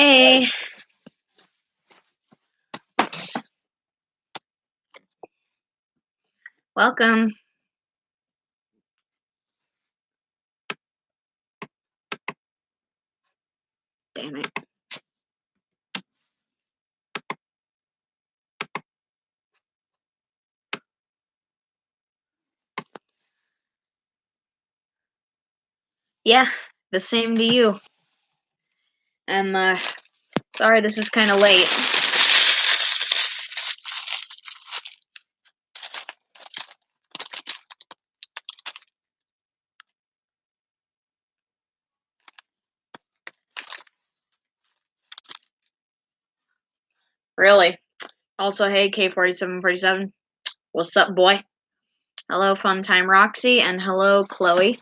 Hey. Oops. Welcome. Damn it. Yeah, the same to you. I'm sorry this is kind of late. Really. Also, hey, K4747. What's up, boy? Hello, Funtime Roxy, and hello, Chloe.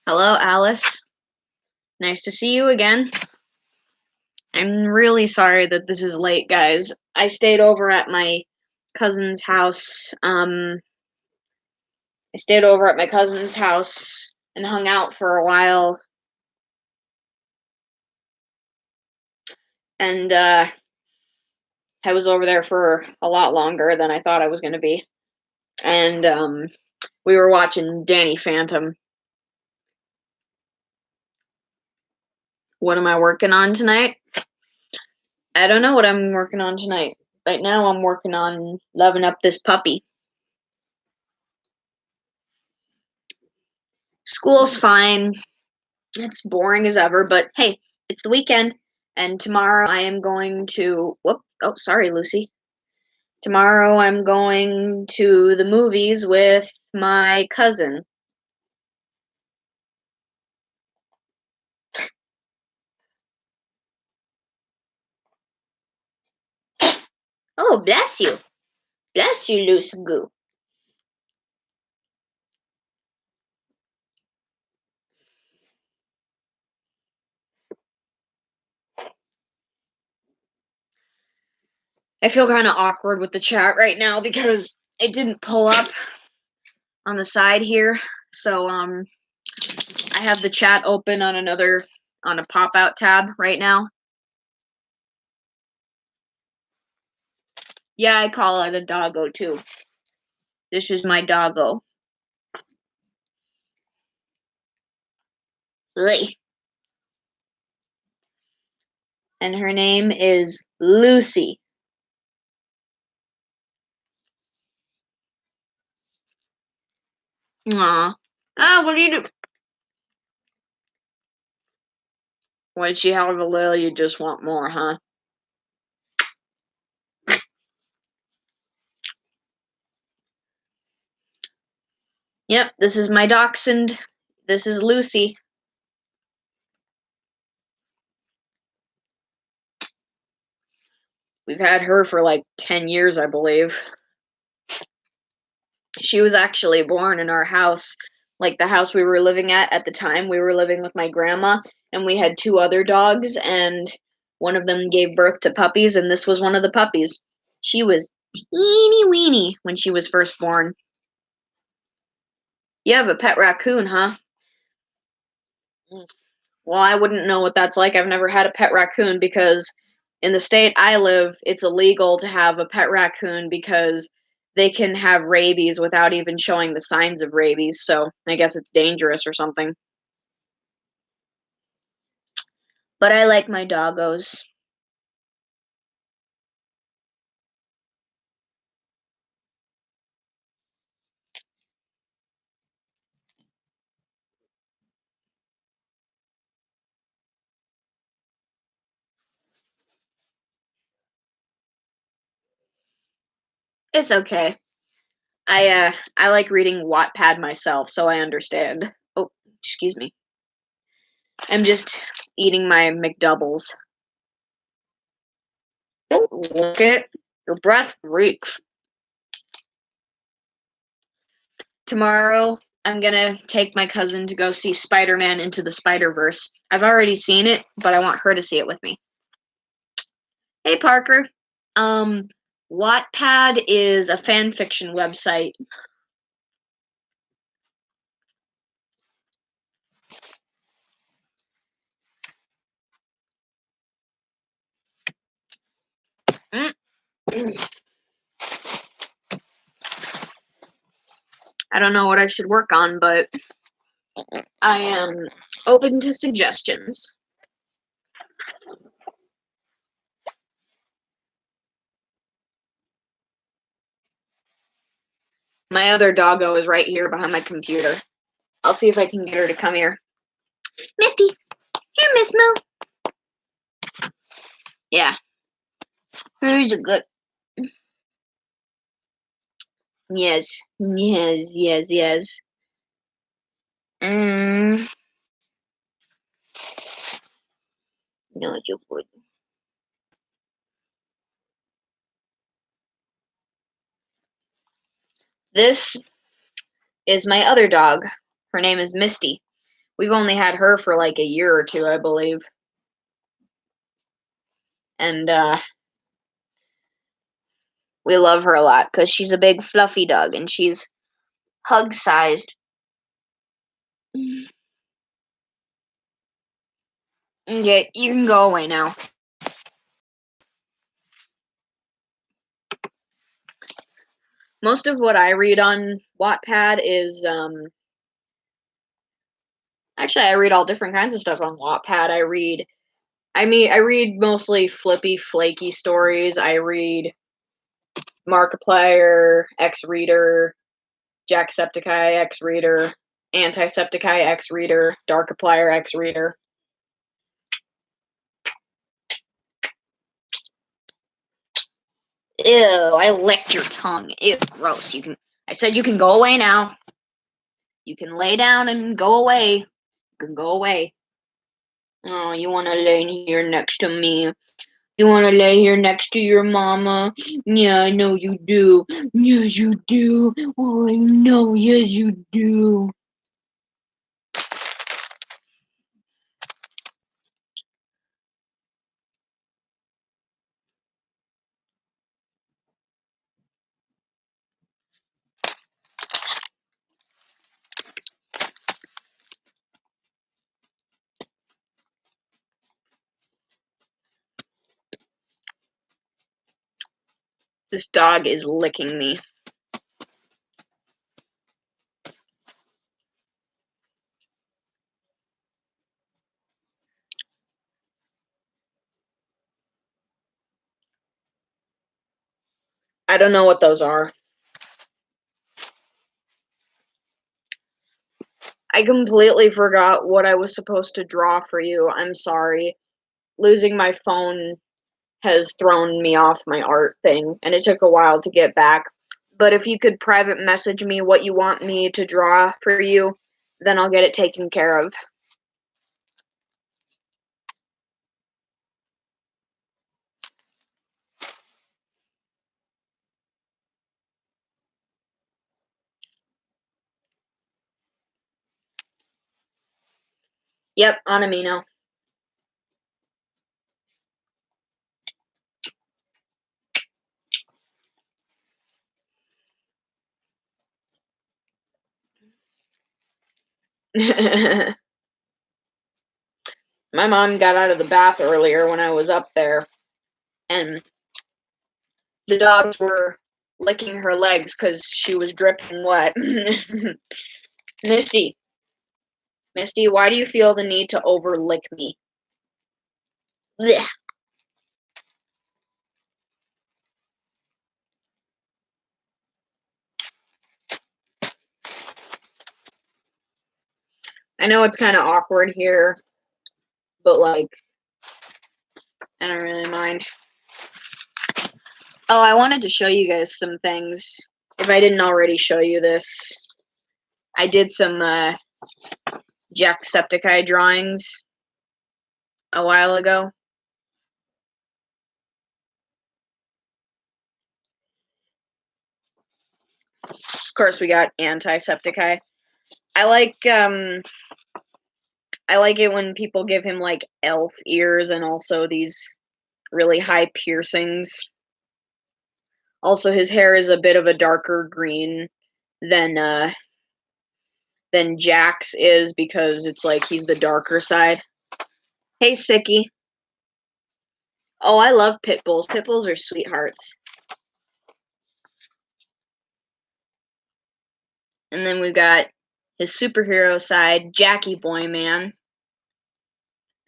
Hello, Alice. Nice to see you again. I'm really sorry that this is late, guys. I stayed over at my cousin's house. I stayed over at my cousin's house and hung out for a while. And, I was over there for a lot longer than I thought I was going to be. And we were watching Danny Phantom. What am I working on tonight? I don't know what I'm working on tonight. Right now I'm working on loving up this puppy. School's fine. It's boring as ever, but hey, it's the weekend. And tomorrow I am going to... Oh, sorry, Lucy. Tomorrow I'm going to the movies with my cousin. Oh, bless you. Bless you, loose goo. I feel kind of awkward with the chat right now because it didn't pull up on the side here. So, I have the chat open on a pop-out tab right now. Yeah, I call it a doggo too. This is my doggo. Ugh. And her name is Lucy. Aw. Ah, what do you do? Once you have a little, you just want more, huh? Yep, this is my dachshund. This is Lucy. We've had her for like 10 years, I believe. She was actually born in our house, like the house we were living at the time. We were living with my grandma, and we had two other dogs, and one of them gave birth to puppies, and this was one of the puppies. She was teeny weeny when she was first born. You have a pet raccoon, huh? Well, I wouldn't know what that's like. I've never had a pet raccoon because in the state I live, it's illegal to have a pet raccoon because they can have rabies without even showing the signs of rabies. So I guess it's dangerous or something. But I like my doggos. It's okay. I like reading Wattpad myself, so I understand. Oh, excuse me. I'm just eating my McDoubles. Oh, look at it. Your breath reeks. Tomorrow, I'm gonna take my cousin to go see Spider-Man Into the Spider-Verse. I've already seen it, but I want her to see it with me. Hey, Parker. Um, Wattpad is a fan fiction website. Mm. I don't know what I should work on, but I am open to suggestions. My other doggo is right here behind my computer. I'll see if I can get her to come here. Misty, here, Miss Moo. Yeah, here's a good. Yes, yes, yes, yes. Mm, no, you would. This is my other dog. Her name is Misty. We've only had her for like a year or two, I believe. And we love her a lot because she's a big fluffy dog and she's hug sized. Okay, you can go away now. Most of what I read on Wattpad is actually I read all different kinds of stuff on Wattpad. I read mostly flippy, flaky stories. I read Markiplier, X Reader, Jacksepticeye, X Reader, Antisepticeye, X Reader, Darkiplier, X Reader. Ew, I licked your tongue. Ew, gross. I said you can go away now. You can lay down and go away. You can go away. Oh, you want to lay here next to me? You want to lay here next to your mama? Yeah, I know you do. Yes, you do. Oh, I know. Yes, you do. This dog is licking me. I don't know what those are. I completely forgot what I was supposed to draw for you. I'm sorry. Losing my phone has thrown me off my art thing, and it took a while to get back. But if you could private message me what you want me to draw for you, then I'll get it taken care of. Yep, on Amino. My mom got out of the bath earlier when I was up there, and the dogs were licking her legs because she was dripping wet. Misty, Misty, why do you feel the need to over lick me? Blech. I know it's kind of awkward here, but like, I don't really mind. Oh, I wanted to show you guys some things. If I didn't already show you this, I did some Jacksepticeye drawings a while ago. Of course, we got Antisepticeye. I like I like it when people give him like elf ears and also these really high piercings. Also, his hair is a bit of a darker green than uh than Jack's is because it's like he's the darker side. Hey, Sicky. Oh, I love pit bulls. Pit bulls are sweethearts. And then we've got his superhero side, Jackie Boy Man.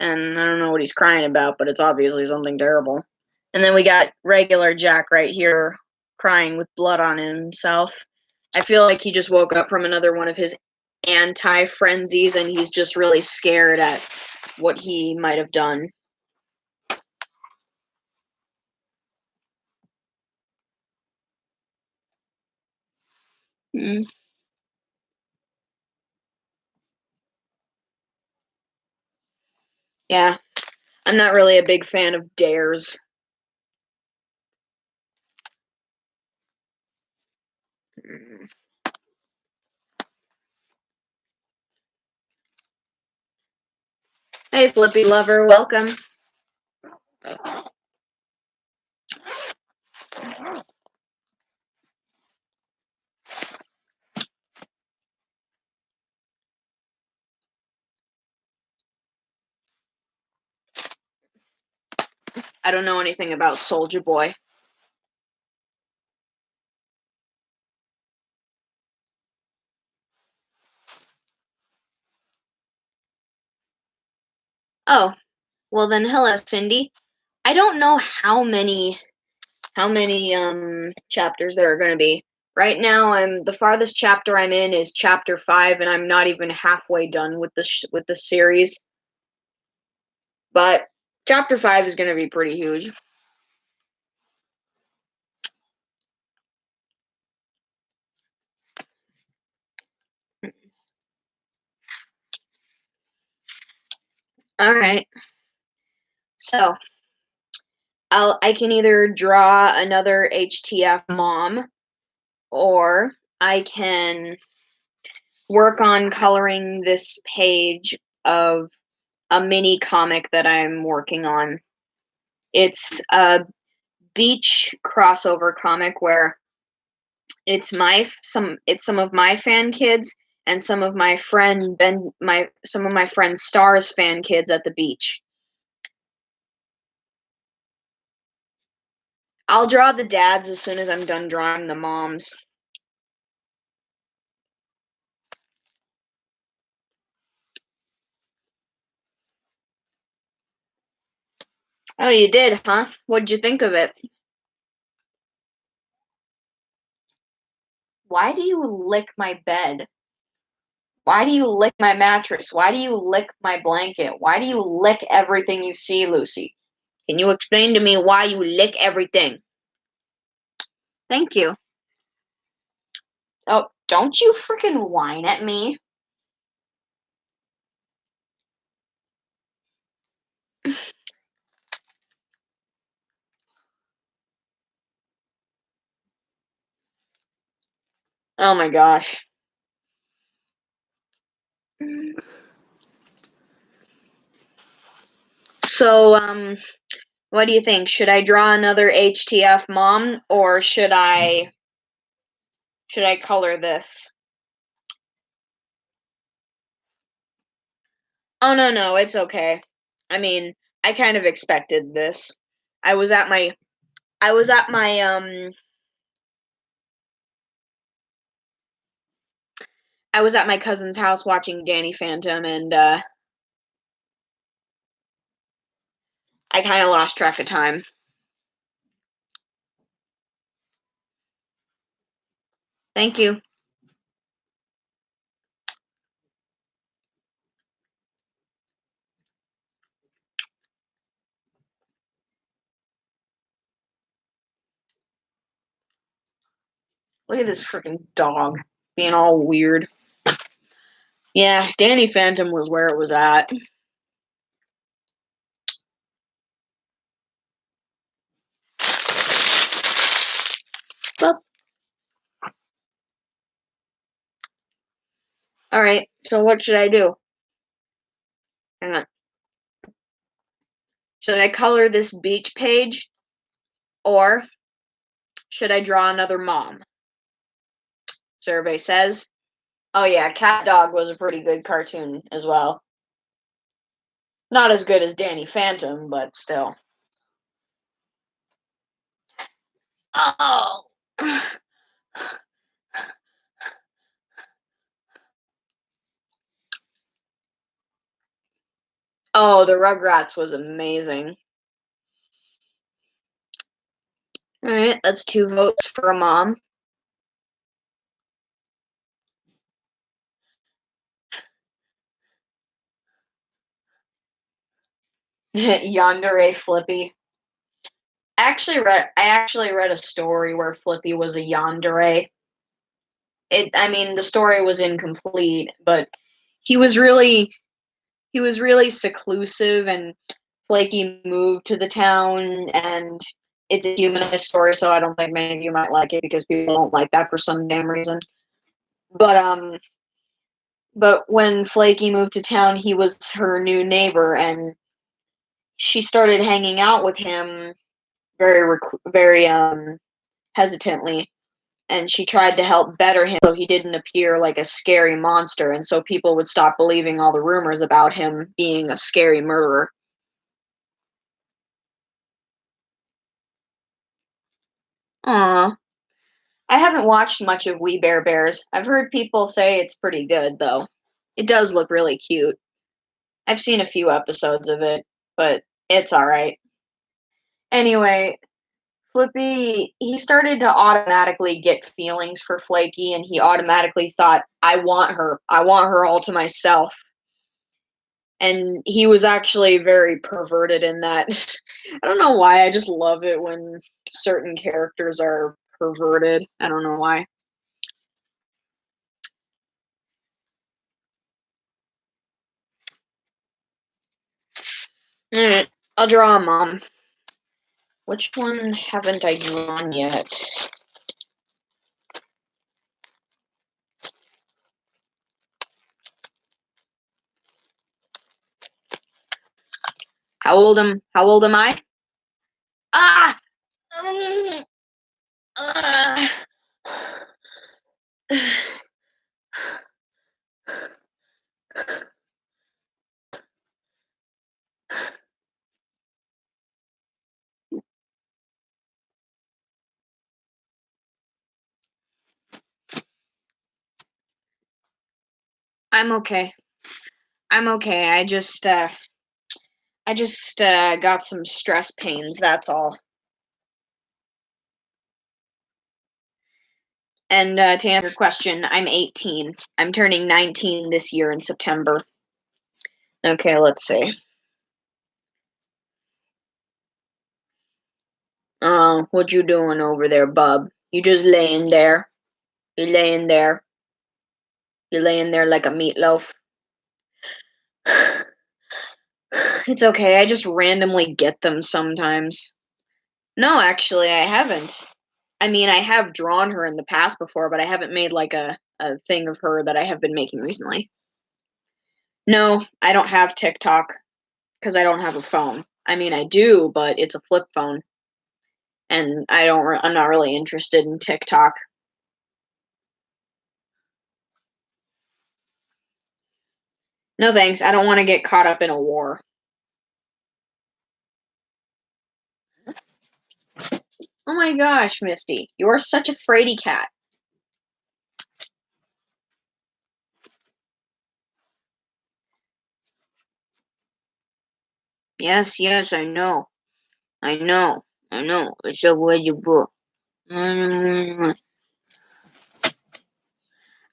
And I don't know what he's crying about, but it's obviously something terrible. And then we got regular Jack right here crying with blood on himself. I feel like he just woke up from another one of his anti-frenzies and he's just really scared at what he might have done. Mm. Yeah, I'm not really a big fan of dares. Mm. Hey, Flippy Lover, welcome. I don't know anything about Soldier Boy. Oh, well then hello, Cindy. I don't know how many chapters there are going to be. Right now, I'm the farthest chapter I'm in is chapter 5, and I'm not even halfway done with the series. But chapter 5 is going to be pretty huge. All right, so I can either draw another HTF mom, or I can work on coloring this page of a mini comic that I'm working on. It's a beach crossover comic where it's some of my fan kids and some of my friend Star's fan kids at the beach. I'll draw the dads as soon as I'm done drawing the moms. Oh, you did, huh? What'd you think of it? Why do you lick my bed? Why do you lick my mattress? Why do you lick my blanket? Why do you lick everything you see, Lucy? Can you explain to me why you lick everything? Thank you. Oh, don't you freaking whine at me. Oh my gosh. So, what do you think? Should I draw another HTF mom or should I color this? Oh no, it's okay. I mean, I kind of expected this. I was at my I was at my I was at my cousin's house watching Danny Phantom and I kind of lost track of time. Thank you. Look at this freaking dog being all weird. Yeah, Danny Phantom was where it was at. Well, all right. So what should I do? Hang on. Should I color this beach page, or should I draw another mom? Survey says, oh yeah, Cat Dog was a pretty good cartoon as well. Not as good as Danny Phantom, but still. Oh. Oh, the Rugrats was amazing. Alright, that's 2 votes for a mom. Yandere Flippy. I actually read a story where Flippy was a yandere. I mean, the story was incomplete, but he was really seclusive, and Flaky moved to the town, and it's a humanist story, so I don't think many of you might like it because people don't like that for some damn reason. But when Flaky moved to town, he was her new neighbor, and she started hanging out with him very hesitantly, and she tried to help better him so he didn't appear like a scary monster, and so people would stop believing all the rumors about him being a scary murderer. Aww. I haven't watched much of We Bare Bears. I've heard people say it's pretty good, though. It does look really cute. I've seen a few episodes of it, but it's alright. Anyway, Flippy, he started to automatically get feelings for Flaky, and he automatically thought, I want her. I want her all to myself. And he was actually very perverted in that. I don't know why, I just love it when certain characters are perverted. I don't know why. Alright, I'll draw a mom. Which one haven't I drawn yet? How old am I? Ah! I'm okay. I'm okay. I just got some stress pains, that's all. And to answer your question, I'm 18. I'm turning 19 this year in September. Okay, let's see. Oh, what you doing over there, bub? You just laying there? You laying there? You laying there like a meatloaf? It's okay, I just randomly get them sometimes. No, actually, I haven't. I mean, I have drawn her in the past before, but I haven't made like a thing of her that I have been making recently. No, I don't have TikTok because I don't have a phone. I mean, I do, but it's a flip phone, and I'm not really interested in TikTok. No thanks. I don't want to get caught up in a war. Oh my gosh, Misty, you're such a fraidy cat. Yes, yes, I know. I know. I know. It's a book. I'm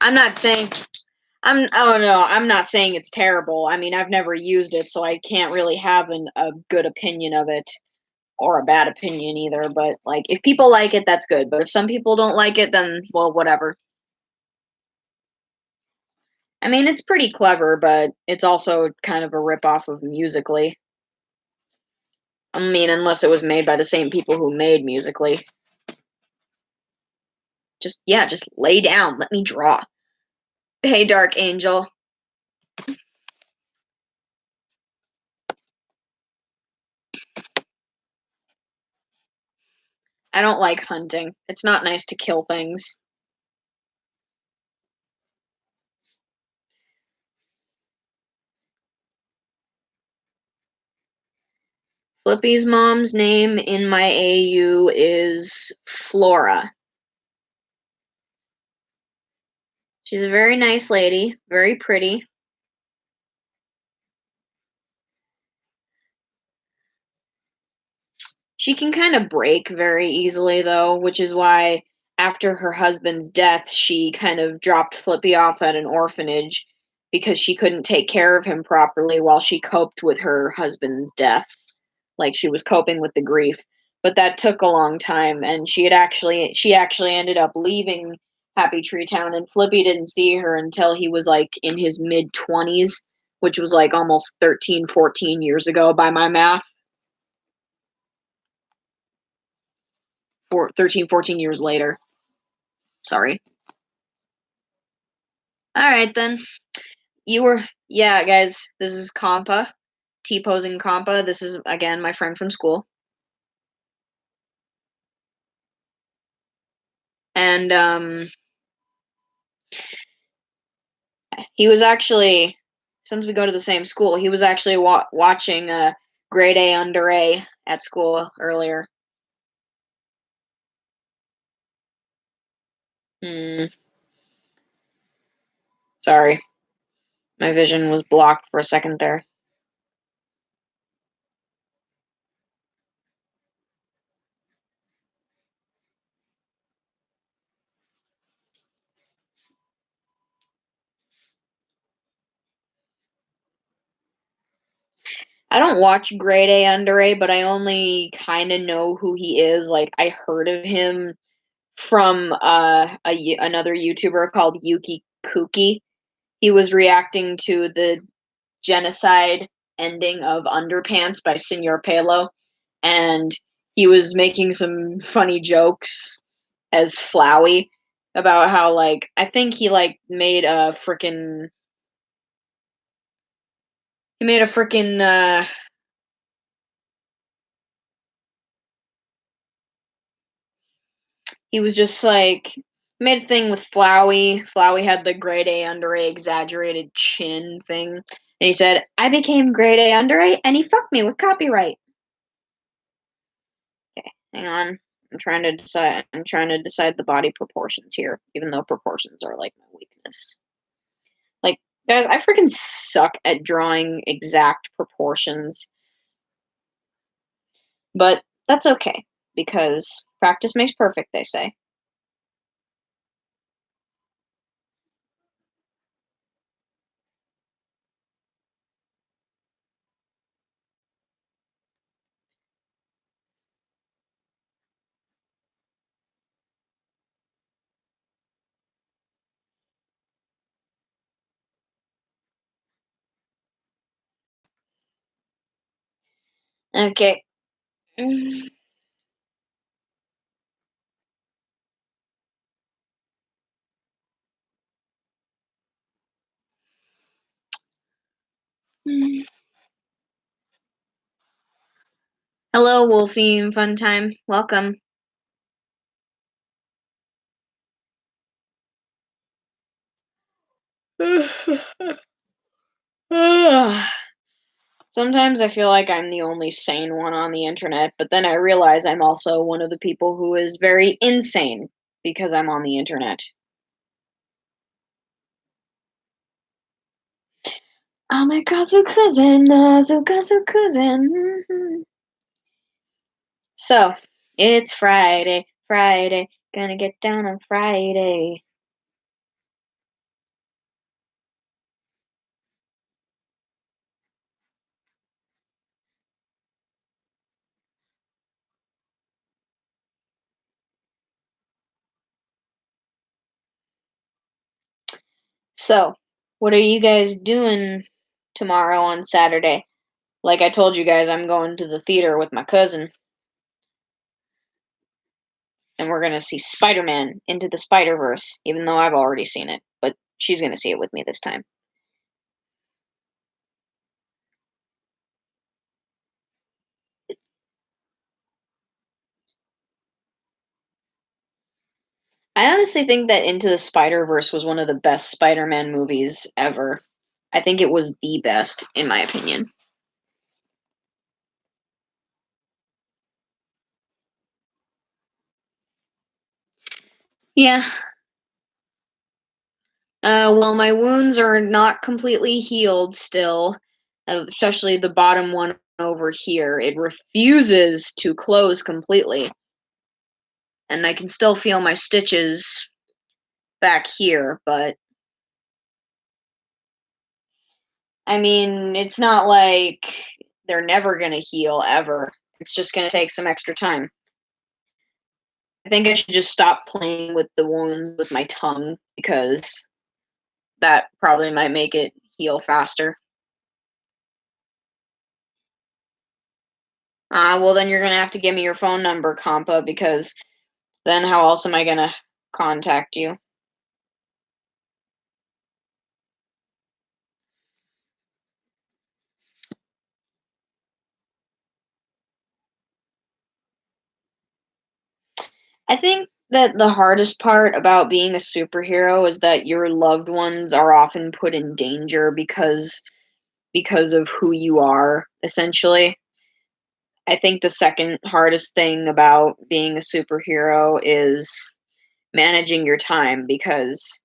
not saying oh no, I'm not saying it's terrible. I mean, I've never used it, so I can't really have a good opinion of it, or a bad opinion either. But like, if people like it, that's good. But if some people don't like it, then well, whatever. I mean, it's pretty clever, but it's also kind of a ripoff of Musically. I mean, unless it was made by the same people who made Musically. Just lay down. Let me draw. Hey, Dark Angel. I don't like hunting. It's not nice to kill things. Flippy's mom's name in my AU is Flora. She's a very nice lady, very pretty. She can kind of break very easily, though, which is why after her husband's death, she kind of dropped Flippy off at an orphanage because she couldn't take care of him properly while she coped with her husband's death. Like she was coping with the grief. But that took a long time, and she actually ended up leaving Happy Tree Town, and Flippy didn't see her until he was like in his mid 20s, which was like almost 13, 14 years ago by my math. 13, 14 years later. Sorry. All right, then. Yeah, guys, this is Compa, T-posing Compa. This is, again, my friend from school. And, he was actually, since we go to the same school, he was actually watching Grade A Under A at school earlier. Hmm. Sorry. My vision was blocked for a second there. I don't watch Grade A Under A, but I only kind of know who he is. Like, I heard of him from another YouTuber called Yuki Kuki. He was reacting to the genocide ending of Underpants by Senor Pelo, and he was making some funny jokes as Flowey about how, like, I think he like made a freaking he was just like made a thing with Flowey. Flowey had the grade A under A exaggerated chin thing. And he said, I became grade A under A and he fucked me with copyright. Okay, hang on. I'm trying to decide the body proportions here, even though proportions are like my weakness. Like, guys, I freaking suck at drawing exact proportions. But that's okay, because practice makes perfect, they say. Okay. Hello, Wolfie and Fun Time. Welcome. Sometimes I feel like I'm the only sane one on the internet, but then I realize I'm also one of the people who is very insane because I'm on the internet. I'm a Kazukuzen. So, it's Friday, gonna get down on Friday. So, what are you guys doing tomorrow on Saturday? Like I told you guys, I'm going to the theater with my cousin, and we're gonna see Spider-Man Into the Spider-Verse, even though I've already seen it, but she's gonna see it with me this time. I honestly think that Into the Spider-Verse was one of the best Spider-Man movies ever. I think it was the best, in my opinion. Yeah. Well, my wounds are not completely healed still, especially the bottom one over here. It refuses to close completely, and I can still feel my stitches back here, but I mean, it's not like they're never gonna heal ever. It's just gonna take some extra time. I think I should just stop playing with the wounds with my tongue because that probably might make it heal faster. Well, then you're gonna have to give me your phone number, Compa, because then how else am I gonna contact you? I think that the hardest part about being a superhero is that your loved ones are often put in danger because of who you are, essentially. I think the second hardest thing about being a superhero is managing your time because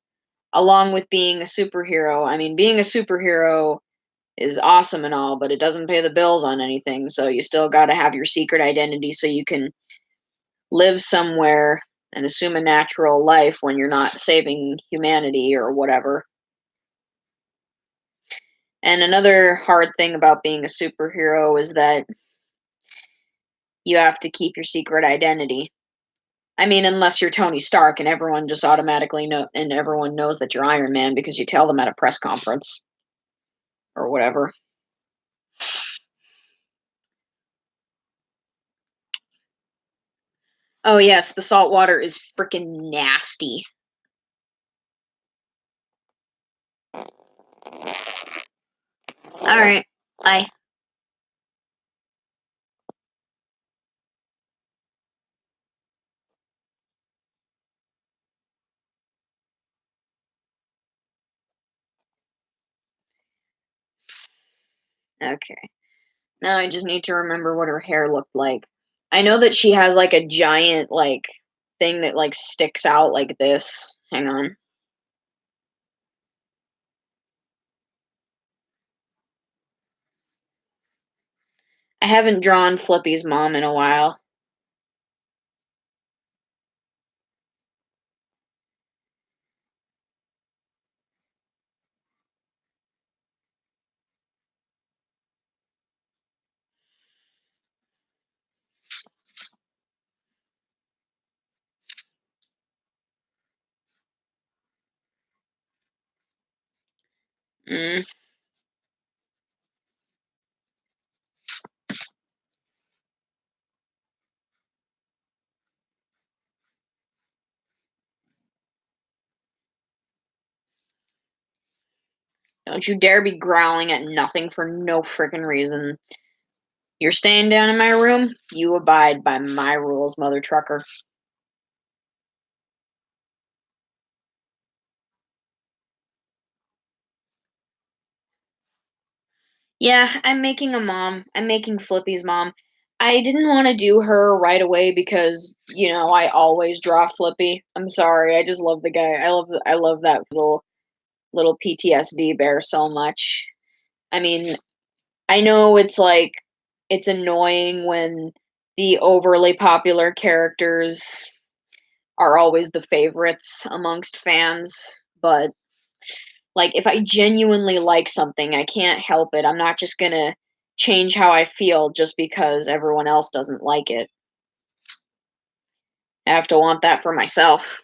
along with being a superhero, I mean, being a superhero is awesome and all, but it doesn't pay the bills on anything. So you still got to have your secret identity so you can live somewhere and assume a natural life when you're not saving humanity or whatever. And another hard thing about being a superhero is that you have to keep your secret identity. I mean, unless you're Tony Stark and everyone just automatically know and everyone knows that you're Iron Man because you tell them at a press conference or whatever. Oh yes, the salt water is freaking nasty. All right, bye. Okay. Now I just need to remember what her hair looked like. I know that she has like a giant like thing that like sticks out like this. Hang on. I haven't drawn Flippy's mom in a while. Mm. Don't you dare be growling at nothing for no freaking reason. You're staying down in my room? You abide by my rules, mother trucker. Yeah, I'm making a mom. I'm making Flippy's mom. I didn't want to do her right away because, I always draw Flippy. I'm sorry. I just love the guy. I love that little PTSD bear so much. I mean, I know it's like it's annoying when the overly popular characters are always the favorites amongst fans, but like if I genuinely like something, I can't help it. I'm not just going to change how I feel just because everyone else doesn't like it. I have to want that for myself.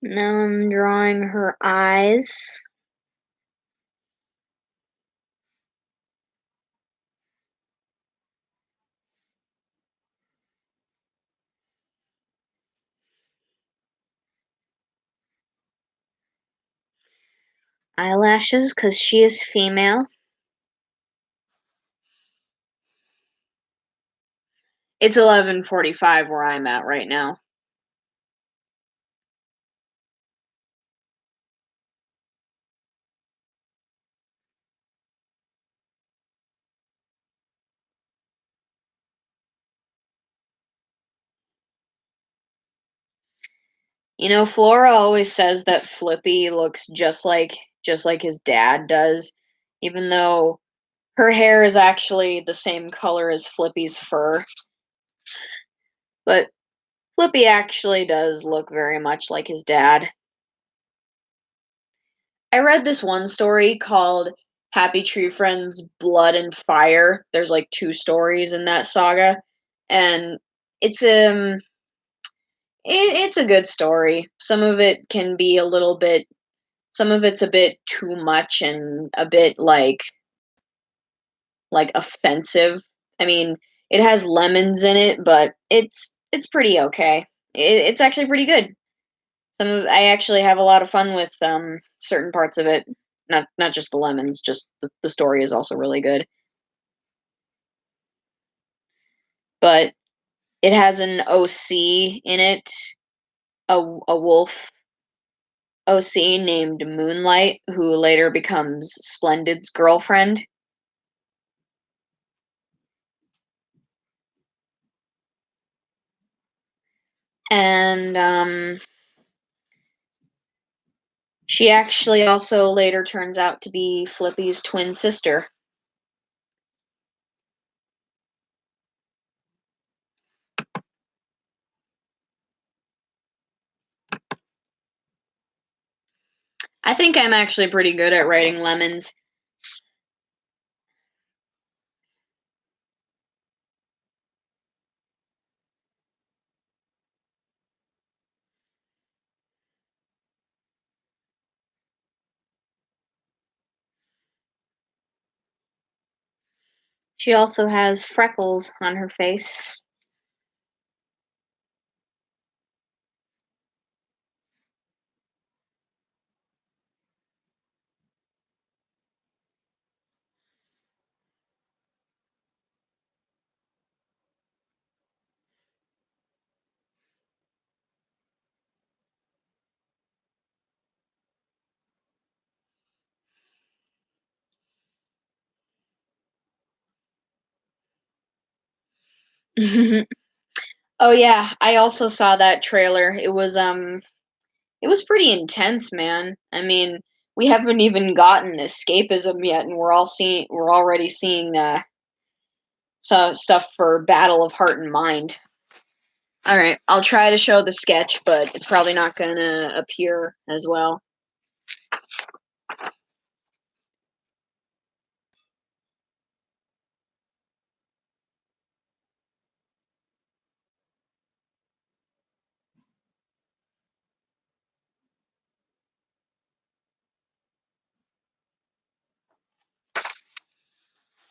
Now I'm drawing her eyes. eyelashes because she is female. It's 11:45 where I'm at right now. You know, Flora always says that Flippy looks just like his dad does, even though her hair is actually the same color as Flippy's fur. But Flippy actually does look very much like his dad. I read this one story called Happy Tree Friends Blood and Fire. There's like two stories in that saga, and it's it's a good story. Some of it can be a little bit some of it's a bit too much and a bit like offensive. I mean, it has lemons in it, but it's pretty okay. It's actually pretty good. I actually have a lot of fun with certain parts of it. Not just the lemons, just the story is also really good. But it has an OC in it, a wolf OC named Moonlight, who later becomes Splendid's girlfriend. And she actually also later turns out to be Flippy's twin sister. I think I'm actually pretty good at writing lemons. She also has freckles on her face. Oh yeah, I also saw that trailer. It was pretty intense, man. I mean, we haven't even gotten escapism yet, and we're already seeing some stuff for Battle of Heart and Mind. All right, I'll try to show the sketch, but it's probably not gonna appear as well.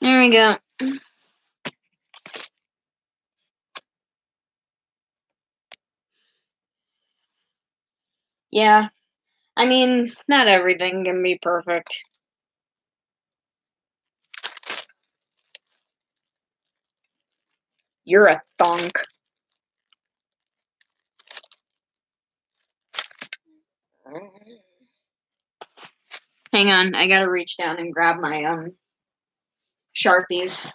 There we go. Yeah, I mean, not everything can be perfect. You're a thunk. Hang on, I gotta reach down and grab my Sharpies.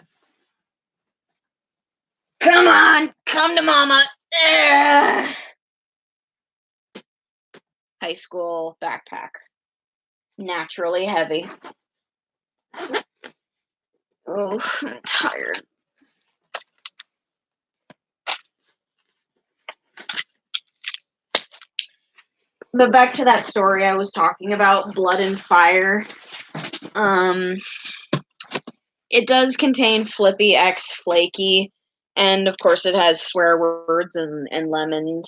Come on, come to mama. Ugh. High school backpack. Naturally heavy. Oh, I'm tired. But back to that story I was talking about, Blood and Fire. Um, it does contain Flippy X Flaky, and of course it has swear words and lemons.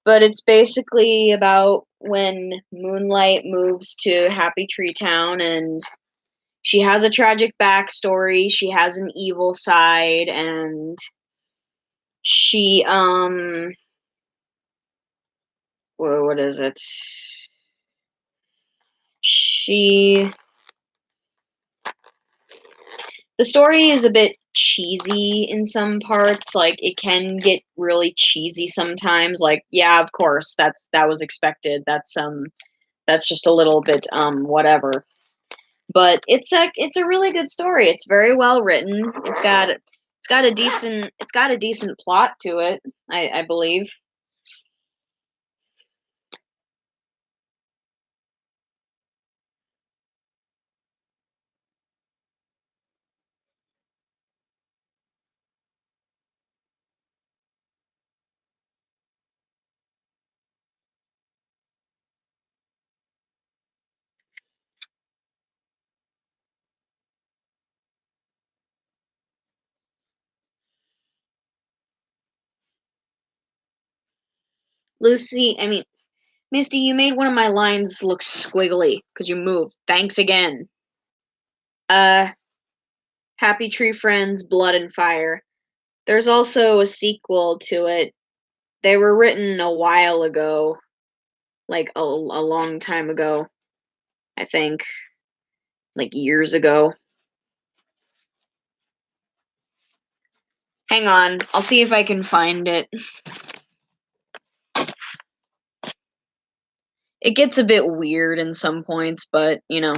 But it's basically about when Moonlight moves to Happy Tree Town, and she has a tragic backstory, she has an evil side, and she what is it? The story is a bit cheesy in some parts. Like, it can get really cheesy sometimes. Like, yeah, of course, that was expected. That's just a little bit whatever. But it's a really good story. It's very well written. It's got a decent plot to it, I believe. Lucy, I mean, Misty, you made one of my lines look squiggly because you moved. Thanks again. Uh, Happy Tree Friends, Blood and Fire. There's also a sequel to it. They were written a while ago, like a long time ago, I think, like years ago. Hang on, I'll see if I can find it. It gets a bit weird in some points, but you know.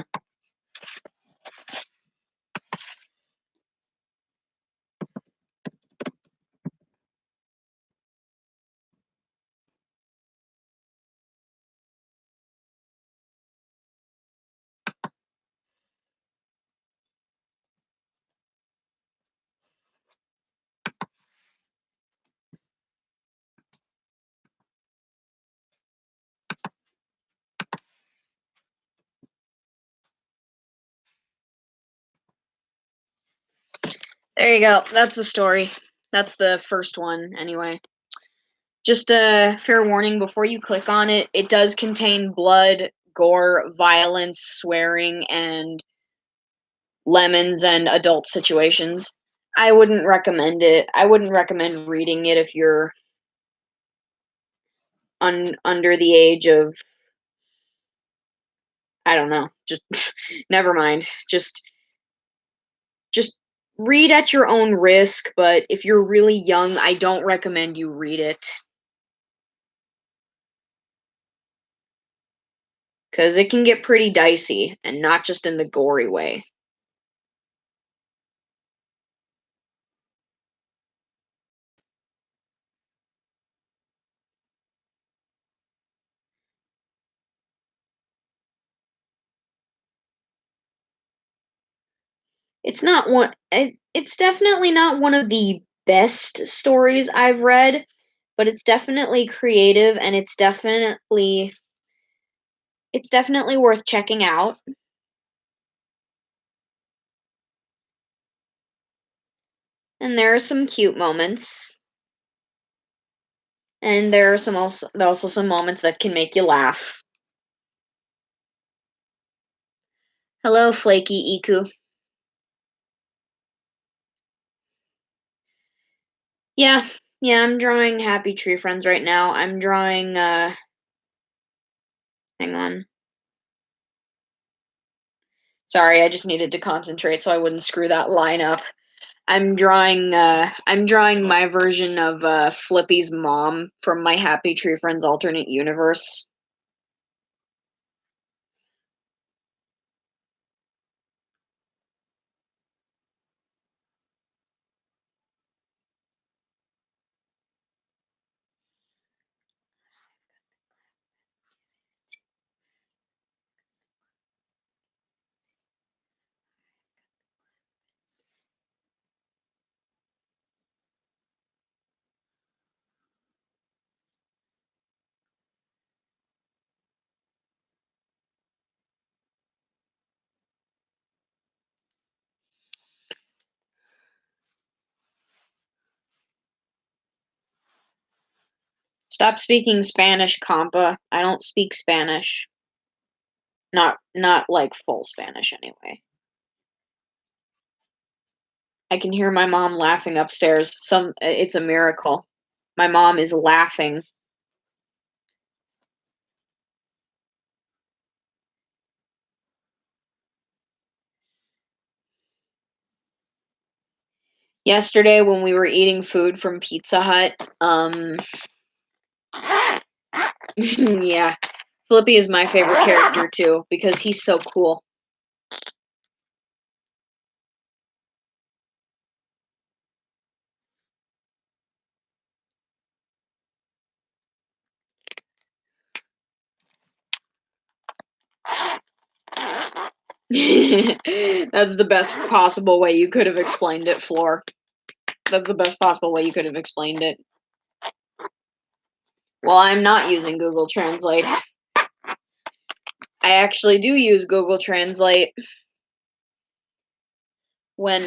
There you go. That's the story. That's the first one, anyway. Just a fair warning before you click on it, it does contain blood, gore, violence, swearing, and lemons and adult situations. I wouldn't recommend it. I wouldn't recommend reading it if you're under the age of, I don't know, just never mind. Just read at your own risk, but if you're really young, I don't recommend you read it. Because it can get pretty dicey, and not just in the gory way. It's definitely not one of the best stories I've read, but it's definitely creative, and it's definitely worth checking out. And there are some cute moments, and there are also some moments that can make you laugh. Hello, Flaky Iku. Yeah, yeah, I'm drawing Happy Tree Friends right now. I'm drawing hang on. Sorry, I just needed to concentrate so I wouldn't screw that line up. I'm drawing my version of Flippy's mom from my Happy Tree Friends alternate universe. Stop speaking Spanish, compa. I don't speak Spanish. Not like full Spanish anyway. I can hear my mom laughing upstairs. It's a miracle. My mom is laughing. Yesterday when we were eating food from Pizza Hut, yeah, Flippy is my favorite character too because he's so cool. That's the best possible way you could have explained it, Floor. That's the best possible way you could have explained it. Well, I'm not using Google Translate. I actually do use Google Translate when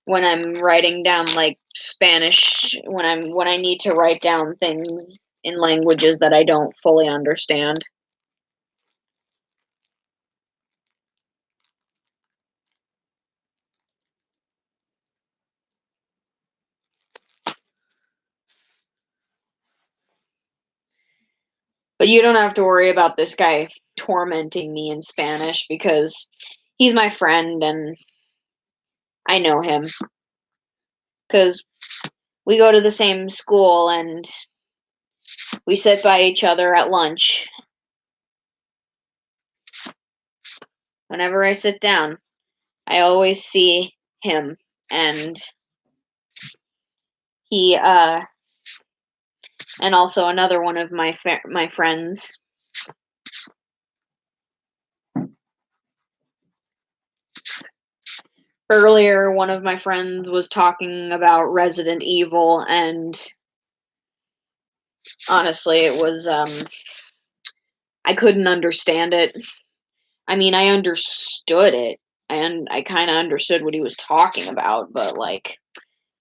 when I'm writing down like Spanish when I need to write down things in languages that I don't fully understand. But you don't have to worry about this guy tormenting me in Spanish because he's my friend and I know him because we go to the same school and we sit by each other at lunch. Whenever I sit down, I always see him and he and also another one of my friends. Earlier, one of my friends was talking about Resident Evil, and honestly, it was I couldn't understand it. I mean, I understood it, and I kind of understood what he was talking about, but like,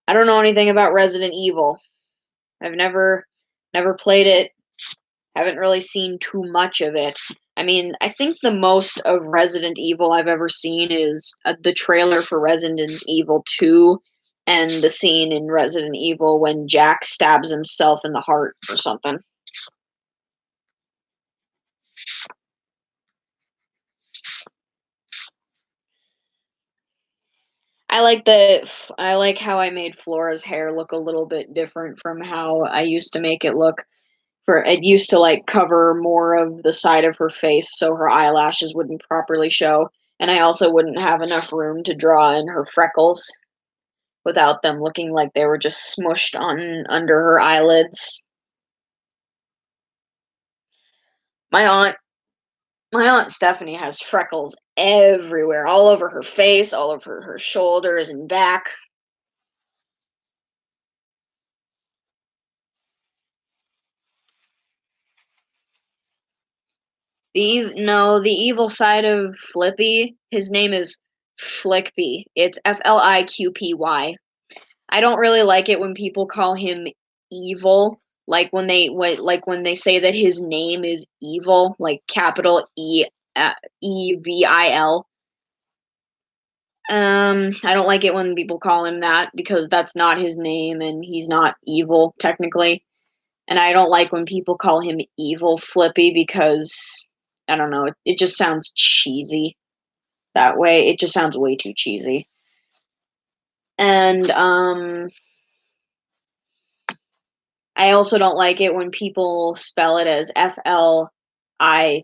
I don't know anything about Resident Evil. I've never played it. Haven't really seen too much of it. I mean, I think the most of Resident Evil I've ever seen is the trailer for Resident Evil 2 and the scene in Resident Evil when Jack stabs himself in the heart or something. I like how I made Flora's hair look a little bit different from how I used to make it look. For it used to like cover more of the side of her face so her eyelashes wouldn't properly show, and I also wouldn't have enough room to draw in her freckles without them looking like they were just smushed on under her eyelids. My aunt my aunt Stephanie has freckles everywhere, all over her face, all over her shoulders and back. No, the evil side of Flippy, his name is Flickby. It's Fliqpy. I don't really like it when people call him evil, like when they say that his name is evil, like capital Evil. I don't like it when people call him that because that's not his name and he's not evil technically. And I don't like when people call him Evil Flippy because I don't know, it just sounds cheesy that way. It just sounds way too cheesy. And I also don't like it when people spell it as Fliqy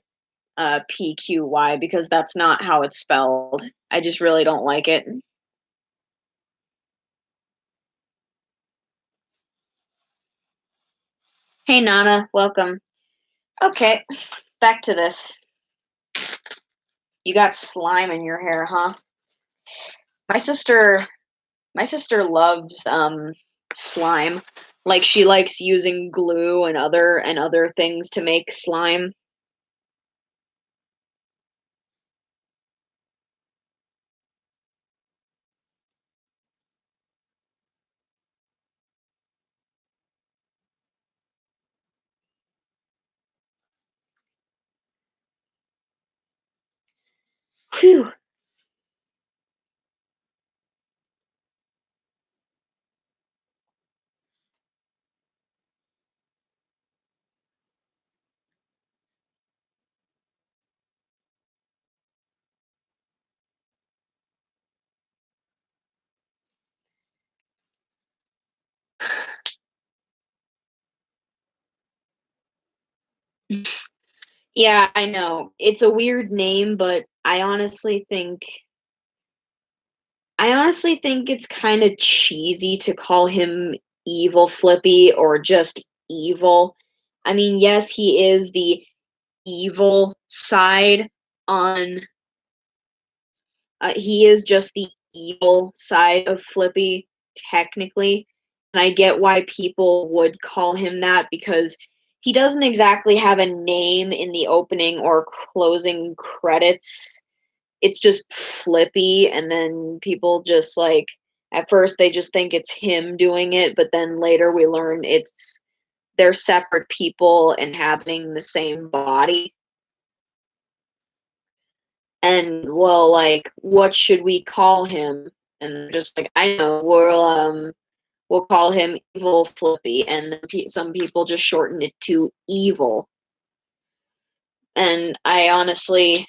because that's not how it's spelled. I just really don't like it. Hey Nana, welcome. Okay, back to this. You got slime in your hair, huh? My sister my sister loves slime. Like she likes using glue and other things to make slime. Phew. Yeah, I know. It's a weird name, but I honestly think it's kind of cheesy to call him Evil Flippy or just evil. I mean, yes, he is the evil side on he is just the evil side of Flippy technically. And I get why people would call him that because he doesn't exactly have a name in the opening or closing credits. It's just Flippy, and then people just like at first they just think it's him doing it, but then later we learn they're separate people inhabiting the same body. And well, like, what should we call him? And they're just like, I know, we'll call him Evil Flippy, and then some people just shorten it to Evil. And I honestly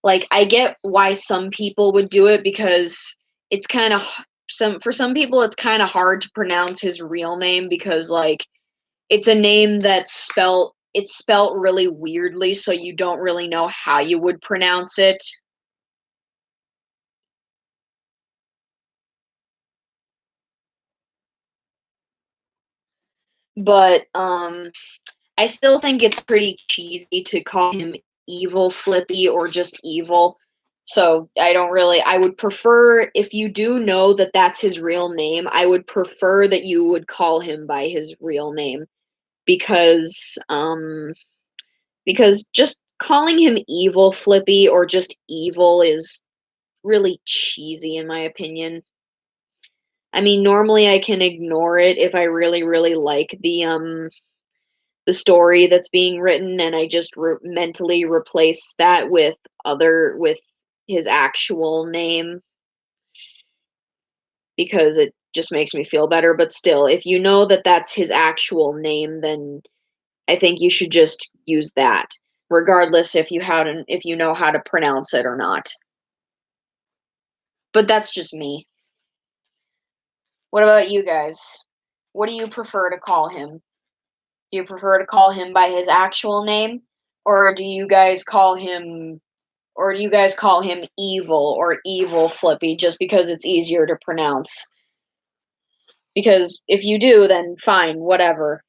like I get why some people would do it because it's kind of some people it's kind of hard to pronounce his real name because like it's a name it's spelt really weirdly so you don't really know how you would pronounce it. But I still think it's pretty cheesy to call him Evil Flippy or just Evil. So I would prefer, if you do know that that's his real name, I would prefer that you would call him by his real name because, because just calling him Evil Flippy or just Evil is really cheesy in my opinion. I mean, normally I can ignore it if I really, really like the story that's being written and I just mentally replace that with his actual name because it just makes me feel better, but still if you know that that's his actual name then I think you should just use that regardless if you know how to pronounce it or not. But that's just me. What about you guys? What do you prefer to call him? Do you prefer to call him by his actual name or do you guys call him Evil or Evil Flippy just because it's easier to pronounce? Because if you do, then fine, whatever.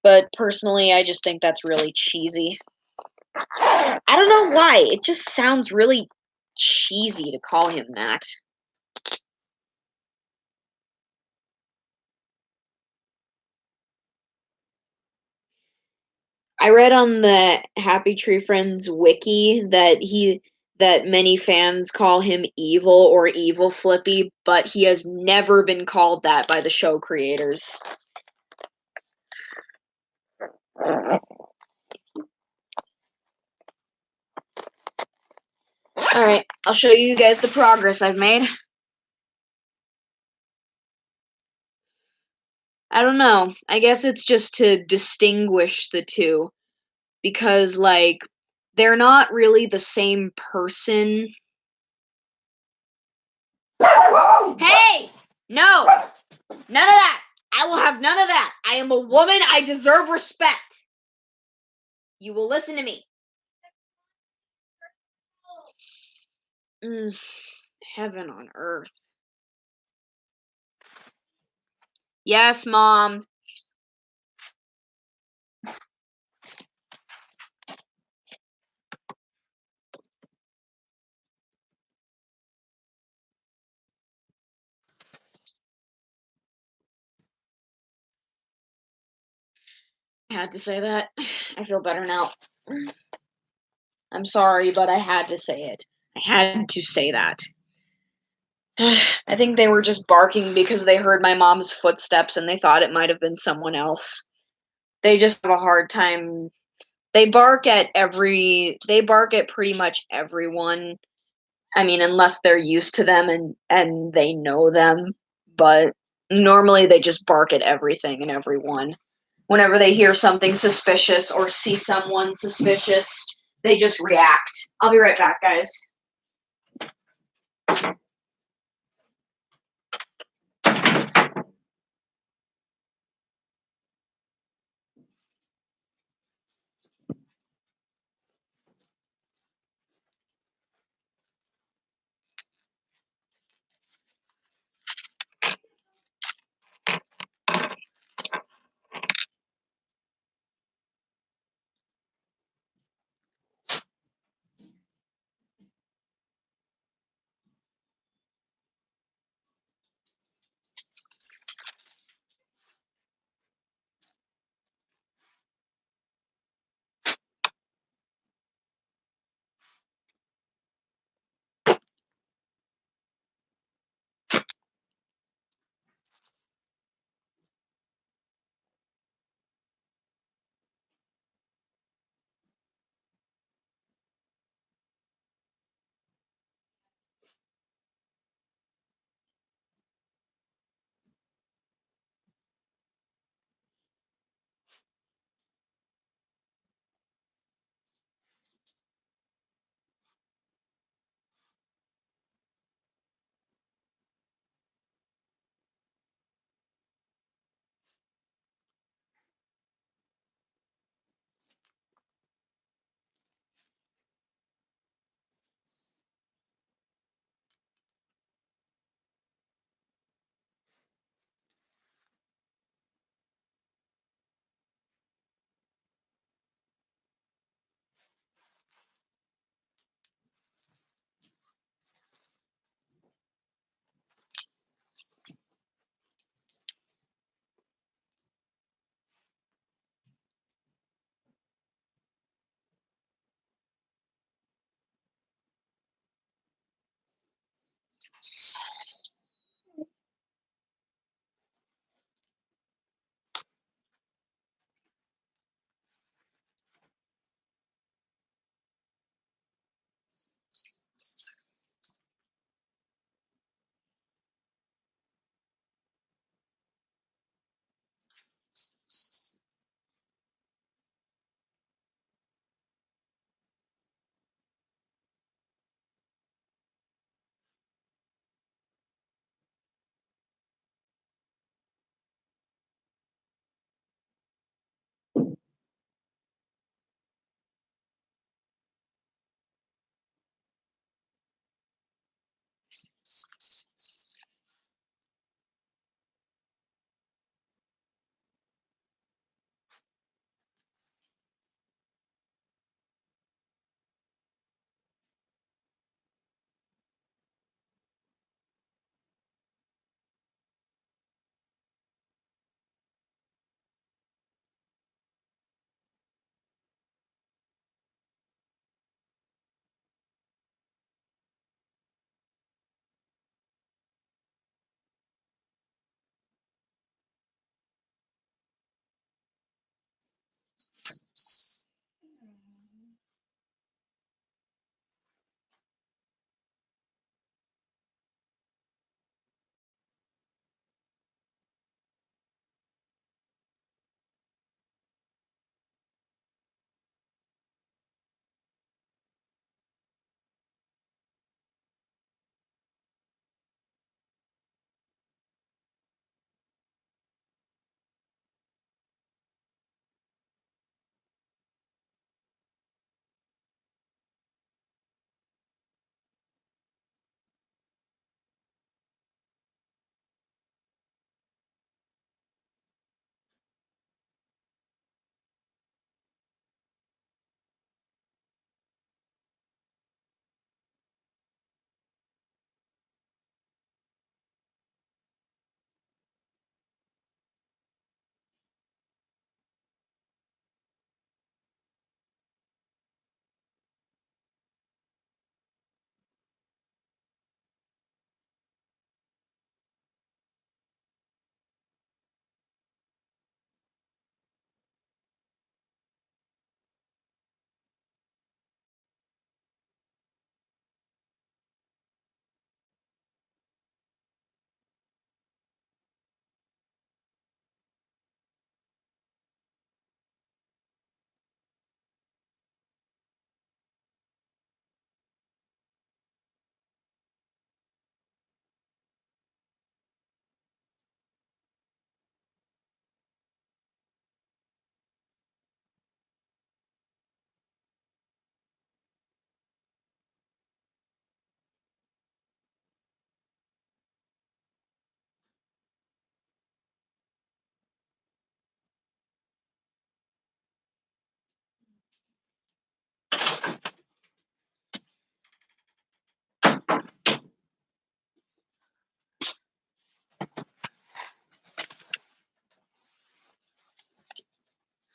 But personally, I just think that's really cheesy. I don't know why. It just sounds really cheesy to call him that. I read on the Happy Tree Friends wiki that many fans call him Evil or Evil Flippy, but he has never been called that by the show creators. Alright, I'll show you guys the progress I've made. I don't know. I guess it's just to distinguish the two because, like, they're not really the same person. Hey! No! None of that! I will have none of that! I am a woman, I deserve respect! You will listen to me. Mm, heaven on earth. Yes, Mom. I had to say that. I feel better now. I'm sorry, but I had to say it. I had to say that. I think they were just barking because they heard my mom's footsteps and they thought it might have been someone else. They just have a hard time. They bark at pretty much everyone. I mean, unless they're used to them and they know them, but normally they just bark at everything and everyone. Whenever they hear something suspicious or see someone suspicious, they just react. I'll be right back, guys.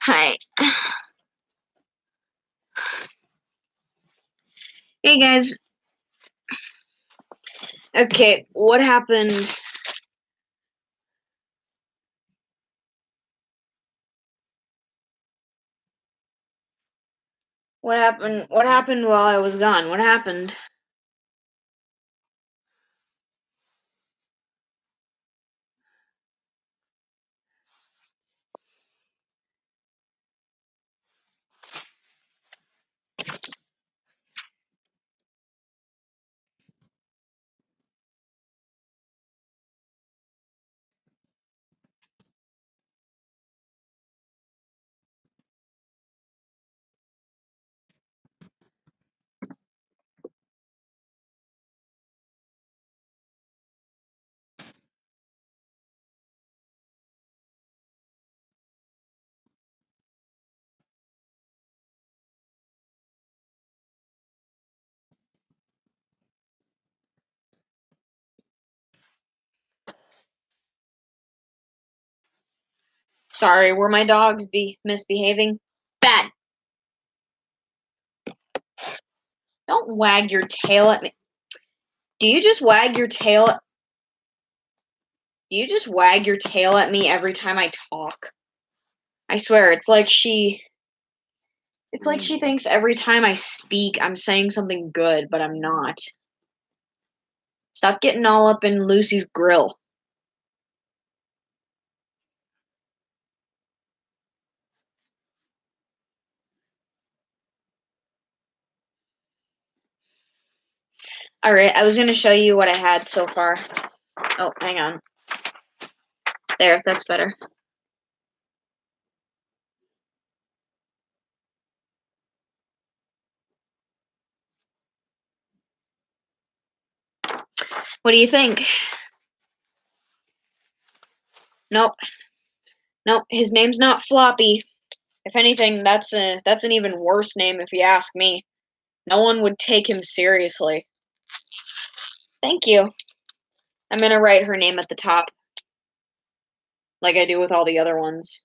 Hi. Hey guys. Okay, what happened? What happened? What happened while I was gone? What happened? Sorry, were my dogs misbehaving? Bad. Don't wag your tail at me. Do you just wag your tail? Do you just wag your tail at me every time I talk? I swear, it's like she thinks every time I speak I'm saying something good, but I'm not. Stop getting all up in Lucy's grill. Alright, I was gonna show you what I had so far. Oh, hang on. There, that's better. What do you think? Nope. Nope, his name's not Floppy. If anything, that's an even worse name if you ask me. No one would take him seriously. Thank you. I'm gonna write her name at the top, like I do with all the other ones.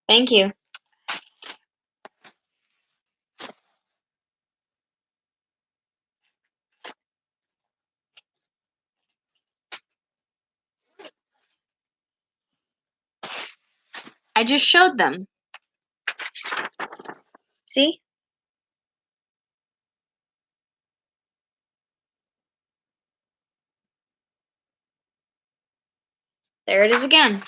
Thank you. I just showed them. See? There it is again.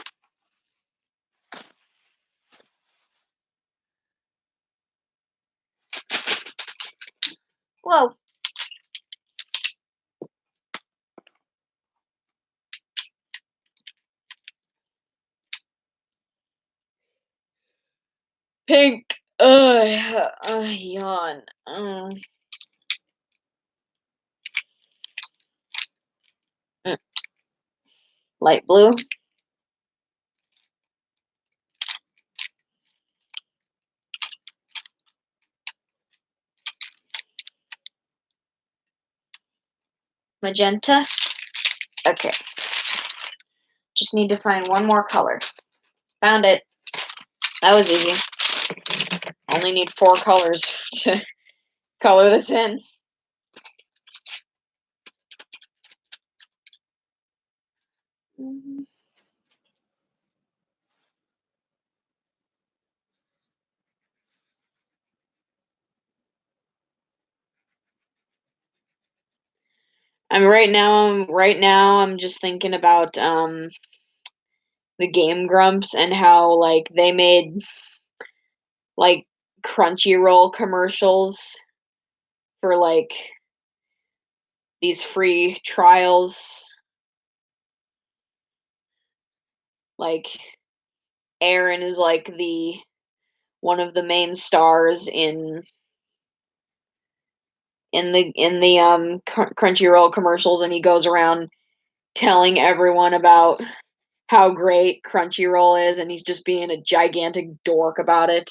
Whoa. Pink. Yawn. Mm. Light blue. Magenta. Okay. Just need to find one more color. Found it. That was easy. Only need 4 colors to color this in. I'm just thinking about the Game Grumps and how like they made like Crunchyroll commercials for like these free trials. Like Aaron is like the one of the main stars in the Crunchyroll commercials, and he goes around telling everyone about how great Crunchyroll is, and he's just being a gigantic dork about it.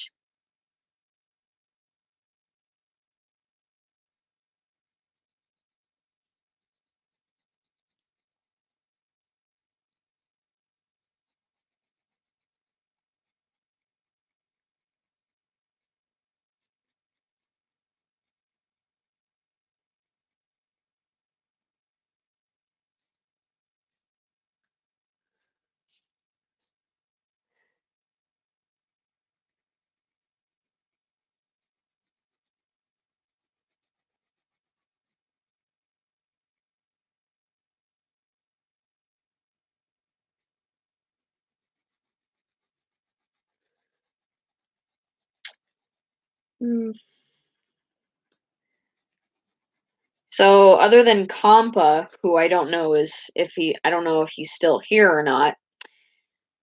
Hmm. So other than Compa, who I don't know if he's still here or not,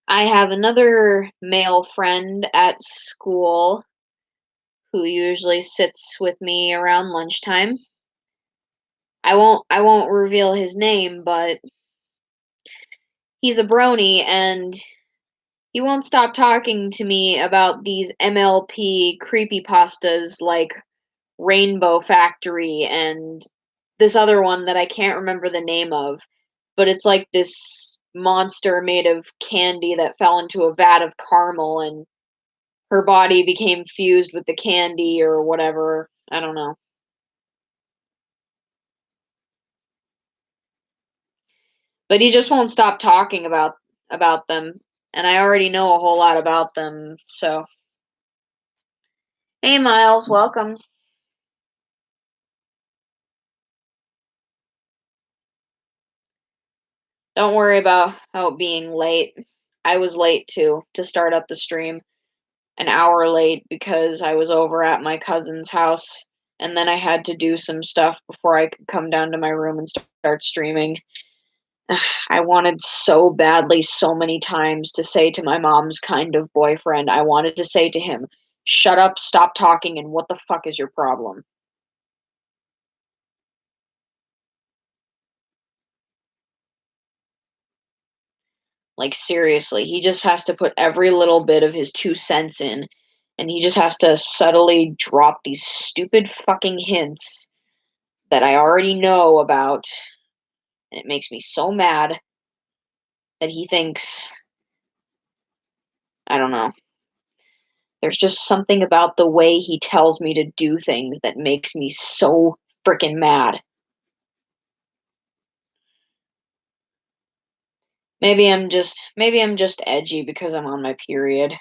I have another male friend at school who usually sits with me around lunchtime. I won't reveal his name, but he's a brony and he won't stop talking to me about these MLP creepypastas like Rainbow Factory and this other one that I can't remember the name of, but it's like this monster made of candy that fell into a vat of caramel and her body became fused with the candy or whatever. I don't know. But he just won't stop talking about them, and I already know a whole lot about them. So, hey Miles, welcome. Don't worry about being late. I was late too to start up the stream. An hour late because I was over at my cousin's house and then I had to do some stuff before I could come down to my room and start streaming. I wanted so badly, so many times, to say to my mom's kind of boyfriend, I wanted to say to him, shut up, stop talking, and what the fuck is your problem? Like, seriously, he just has to put every little bit of his 2 cents in, and he just has to subtly drop these stupid fucking hints that I already know about, and it makes me so mad that he thinks, I don't know. There's just something about the way he tells me to do things that makes me so freaking mad. Maybe I'm just edgy because I'm on my period.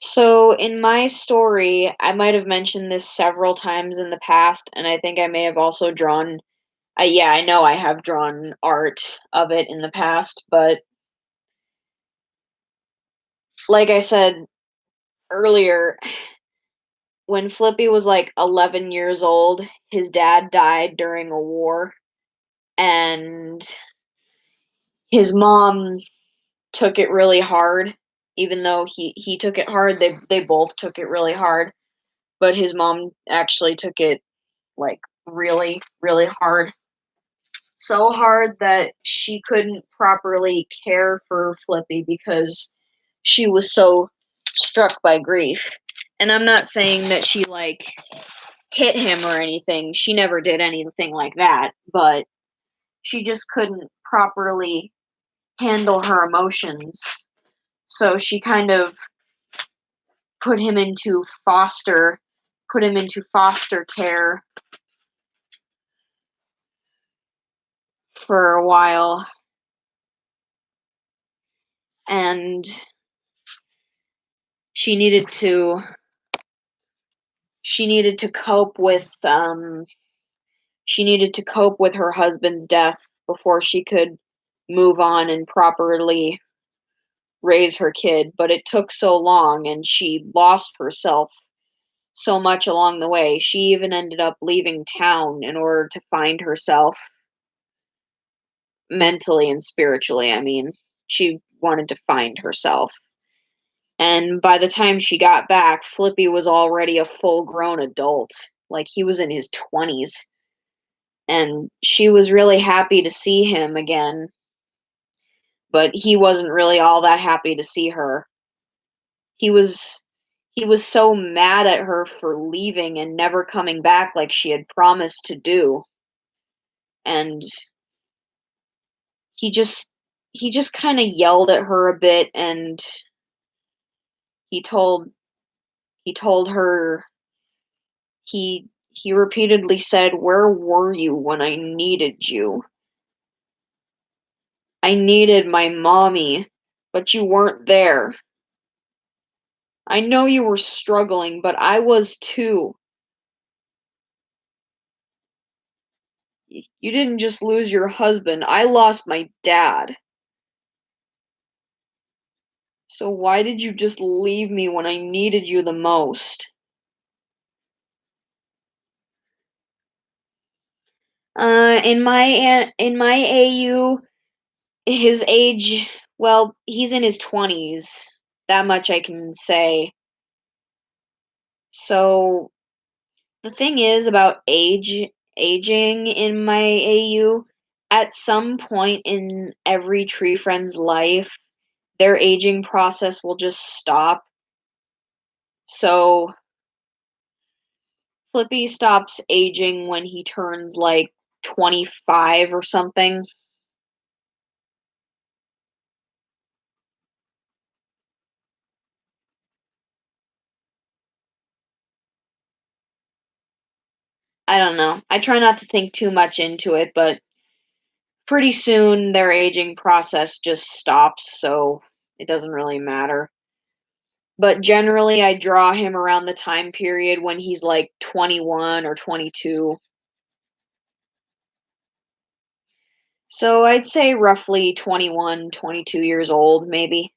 So, in my story, I might have mentioned this several times in the past, and I think I may have also drawn. Yeah, I know I have drawn art of it in the past, but like I said earlier, when Flippy was like 11 years old, his dad died during a war, and his mom took it really hard. Even though he took it hard, they both took it really hard, but his mom actually took it like really really hard, so hard that she couldn't properly care for Flippy because she was so struck by grief. And I'm not saying that she like hit him or anything. She never did anything like that, but she just couldn't properly handle her emotions. So she kind of put him into foster put him into foster care for a while. and she needed to she needed to cope with she needed to cope with her husband's death before she could move on and properly raise her kid, but it took so long and she lost herself so much along the way. She even ended up leaving town in order to find herself mentally and spiritually. I mean, she wanted to find herself. And by the time she got back, Flippy was already a full grown adult. Like, he was in his 20s. And she was really happy to see him again, but he wasn't really all that happy to see her. He was he was so mad at her for leaving and never coming back like she had promised to do. And he just he just kind of yelled at her a bit, and he told he told her he repeatedly said, "Where were you when I needed you? I needed my mommy, but you weren't there. I know you were struggling, but I was too. You didn't just lose your husband, I lost my dad. So why did you just leave me when I needed you the most?" In my AU, his age, well, he's in his 20s. That much I can say. So the thing is about aging in my AU, at some point in every tree friend's life, their aging process will just stop. So Flippy stops aging when he turns like 25 or something. I don't know. I try not to think too much into it, but pretty soon their aging process just stops, so it doesn't really matter. But generally, I draw him around the time period when he's like 21 or 22. So I'd say roughly 21, 22 years old, maybe.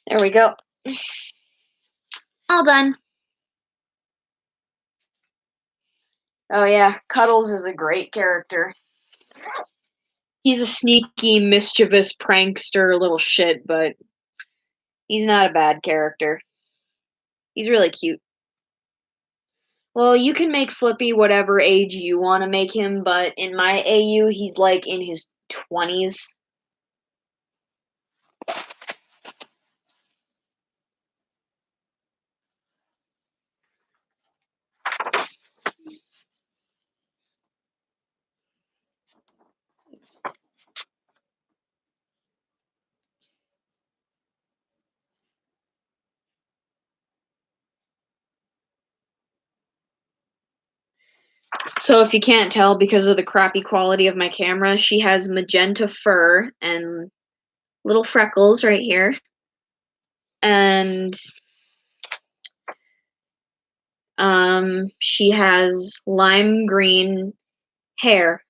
There we go. All done. Oh yeah, Cuddles is a great character. He's a sneaky, mischievous prankster little shit, but he's not a bad character. He's really cute. Well, you can make Flippy whatever age you want to make him, but in my AU, he's like in his 20s. So if you can't tell because of the crappy quality of my camera, she has magenta fur and little freckles right here. And she has lime green hair.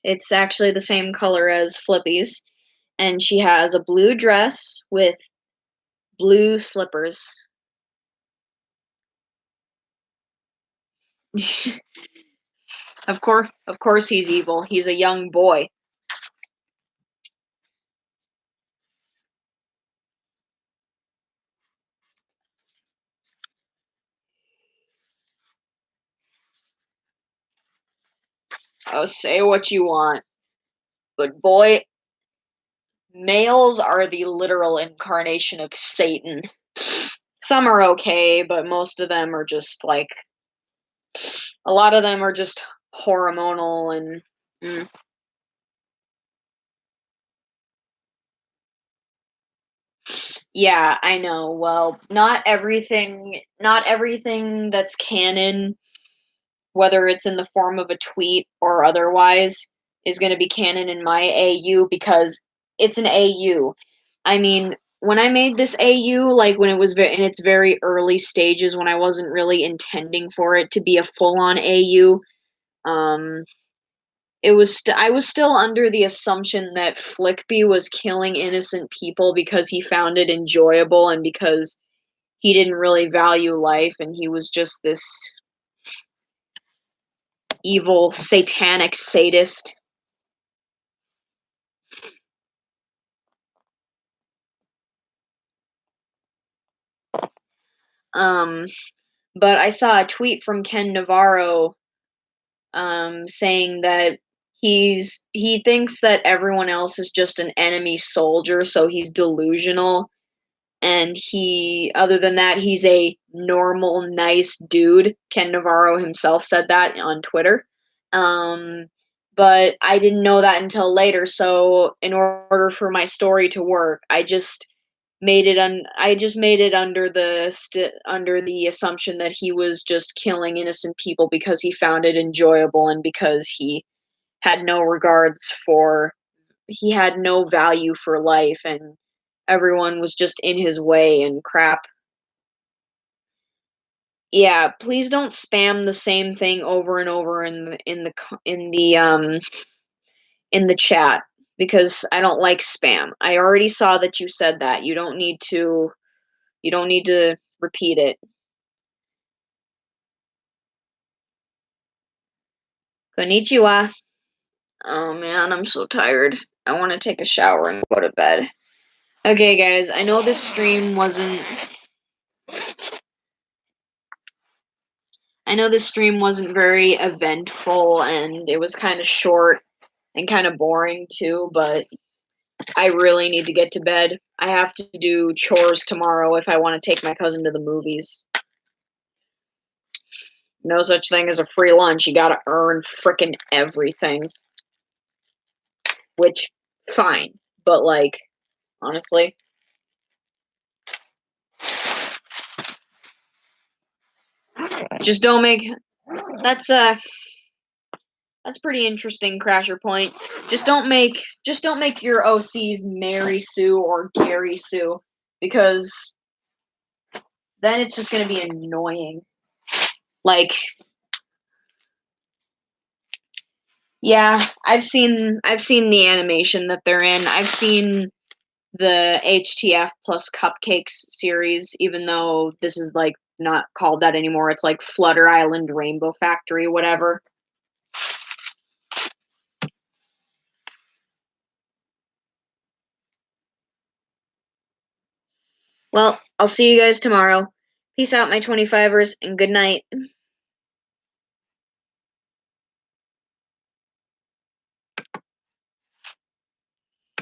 It's actually the same color as Flippy's. And she has a blue dress with blue slippers. Of course he's evil. He's a young boy. Oh, say what you want, but boy, males are the literal incarnation of Satan. Some are okay, but most of them are just like a lot of them are just hormonal and yeah, I know. Well, not everything that's canon, whether it's in the form of a tweet or otherwise, is going to be canon in my AU because it's an AU. I mean, when I made this AU, like when it was in its very early stages, when I wasn't really intending for it to be a full-on AU, um, I was still under the assumption that Flickby was killing innocent people because he found it enjoyable and because he didn't really value life and he was just this evil satanic sadist. Um, but I saw a tweet from Ken Navarro saying that he thinks that everyone else is just an enemy soldier, so he's delusional. And other than that, he's a normal, nice dude. Ken Navarro himself said that on Twitter. Um, but I didn't know that until later. So in order for my story to work, I just made it under the assumption that he was just killing innocent people because he found it enjoyable and because had no regards for he had no value for life and everyone was just in his way and crap. Yeah, please don't spam the same thing over and over in the chat because I don't like spam. I already saw that you said that. You don't need to repeat it. Konnichiwa. Oh man, I'm so tired. I want to take a shower and go to bed. Okay, guys, I know this stream wasn't very eventful and it was kind of short and kind of boring too, but I really need to get to bed. I have to do chores tomorrow if I want to take my cousin to the movies. No such thing as a free lunch. You gotta earn frickin' everything. Which, fine. But, like, honestly. Just don't make. That's, that's pretty interesting, Crasher Point. Just don't make your OCs Mary Sue or Gary Sue. Because then it's just gonna be annoying. Like, yeah, I've seen the animation that they're in. I've seen the HTF plus Cupcakes series, even though this is like not called that anymore. It's like Flutter Island Rainbow Factory, whatever. Well, I'll see you guys tomorrow. Peace out, my 25ers, and good night.